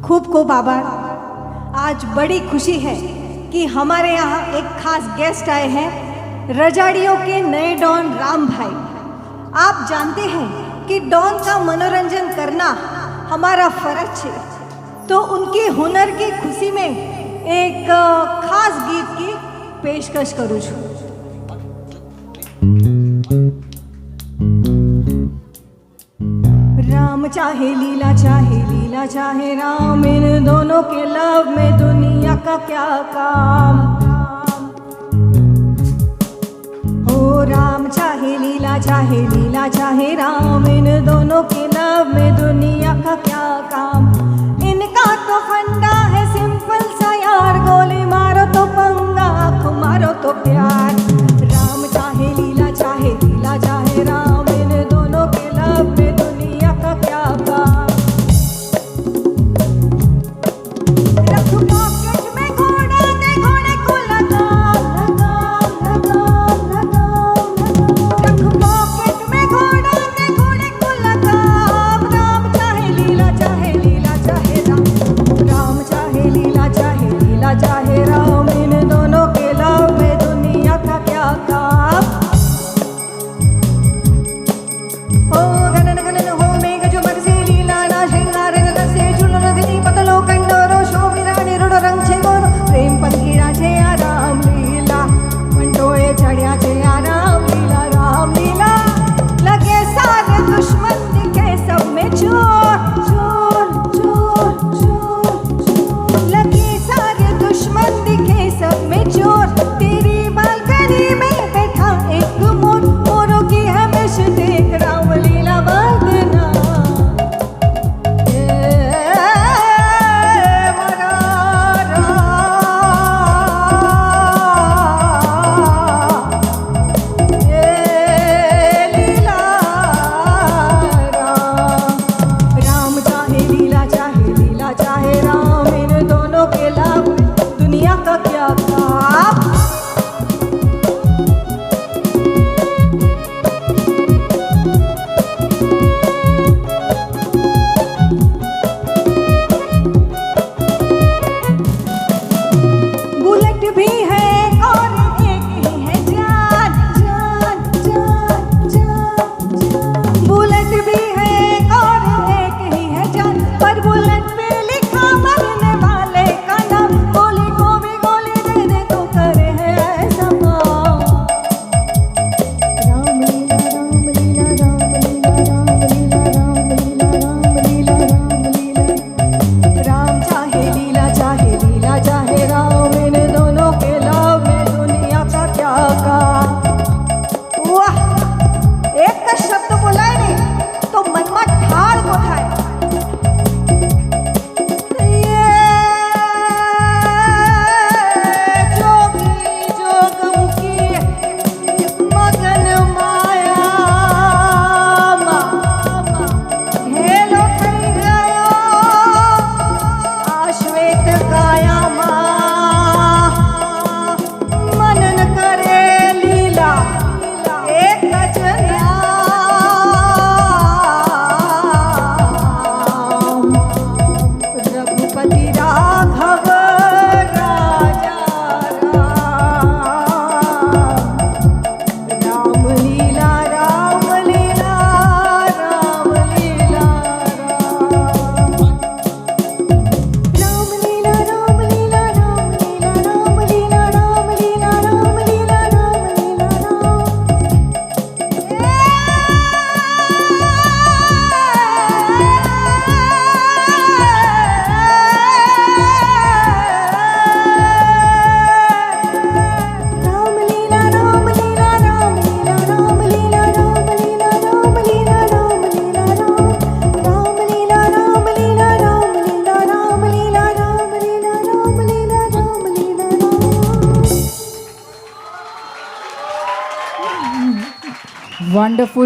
खूब खूब आभार। आज बड़ी खुशी है कि हमारे यहाँ एक खास गेस्ट आए हैं, रजाड़ियों के नए डॉन राम भाई। आप जानते हैं कि डॉन का मनोरंजन करना हमारा फर्ज है, तो उनके हुनर की खुशी में एक खास गीत की पेशकश करूँ छू। राम चाहे लीला चाहे राम, इन दोनों के लव में दुनिया का क्या काम। हो राम चाहे लीला चाहे राम, इन दोनों के लव में दुनिया का क्या काम। इनका तो फंडा है सिंपल सा यार, गोली मारो तो पंगा, आँख मारो तो प्यार। राम चाहे लीला चाहे राम, इन दोनों के लव में दुनिया का क्या काम। रख पॉकेट में घोड़ा दे घोड़े को लगाम। रख पॉकेट में घोड़ा दे घोड़े को लगाम। राम चाहे लीला चाहे राम, राम चाहे लीला चाहे राम, इन दोनों के लव में दुनिया का क्या काम। हो गणन गणन हो मेघ झुमर से लीला ना श्रृंगार रसे झुलर रजनी पतलो कंडोरो शोभिराणी रुड रंग छे गोरो। प्रेम पंखीड़ा छे आ राम लीला, मंटोए चढ़िया छे आ राम लीला। लगे सारे दुश्मन दिखे सब में चोर चोर चोर चोर। लगे सारे दुश्मन दिखे सब में चोर। तेरी बालकनी में बैठा एक मोर, मोरों की हमेशा देख राम लीला बंदना। राम चाहे लीला चाहे राम, इन दोनों के लाभ दुनिया का क्या काम। बुलेट भी है और एक ही है जान जान जान जान। बुलेट भी है और एक ही है जान, पर बुलेट पे लिखा मरने वाले का नाम। गोली को भी गोली दे दे तो करे है ऐसा काम। राम लीला राम लीला राम लीला राम लीला राम लीला राम लीला। राम चाहे लीला चाहे राम, इन दोनों के लव में दुनिया का क्या काम। वाह, एक का शब्द बोला है नहीं तो मन में ठाड़ को खाए। जोगी जोगमुखी मगन माया हेलो थई गयो आश्वेत काया मां। मनन करे लीला एक जन्या, रघुपति राघव राजा राम लीला राम लीला राम लीला राम लीला राम लीला राम लीला राम लीला राम लीला राम लीला Wonderful.